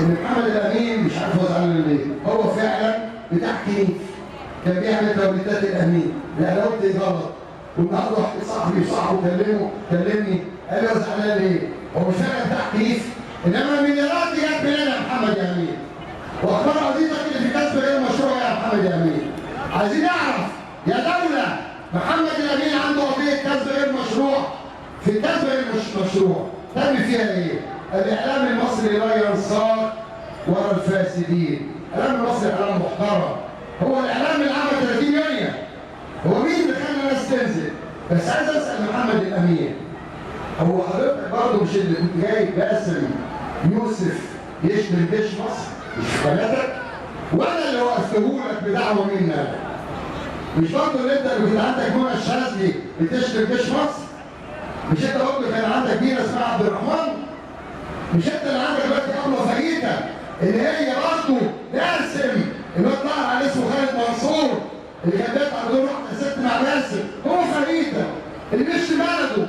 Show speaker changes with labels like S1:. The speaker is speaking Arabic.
S1: ان محمد الامين مش عارف هو زعلان ليه، هو فعلا بتاع كيف كان بيعمل توريدات الامين، لا انا قلت غلط، والنهارده واحد صاحبي كلمني قال لي هو زعلان ليه؟ هو مش فعلا بتاع كيف، انما المليارات دي جت منين يا محمد يا امين؟ واخبار قضيتك اللي في كسب غير مشروع يا محمد يا امين؟ عايزين نعرف يا دوله محمد الامين عنده قضيه كسب غير مشروع، في كسب غير مشروع تم فيها ايه؟ الاعلام المصري لا ينساق ورا الفاسدين، الاعلام المصري اعلام محترم، هو الاعلام اللي عمل 30 يونيو، هو مين اللي خلى الناس تنزل؟ بس عايز اسال محمد الامين، هو حضرتك برضه مش اللي كنت جاي باسم يوسف يشمل جيش مصر؟ مش حضرتك؟ وانا اللي وقفتهولك بدعوه مني انا. مش برضه اللي انت اللي كنت عندك منى الشاذلي بتشمل جيش مصر؟ مش انت برضه كان عندك بينا اسمها عبد الرحمن؟ مش انت اللي عندك دلوقتي ابله فريده اللي هي برضه باسم اللي هو طلع على اسمه خالد منصور اللي كان بيطلع بدور واحده ست مع باسم، هو فريده اللي مش بلده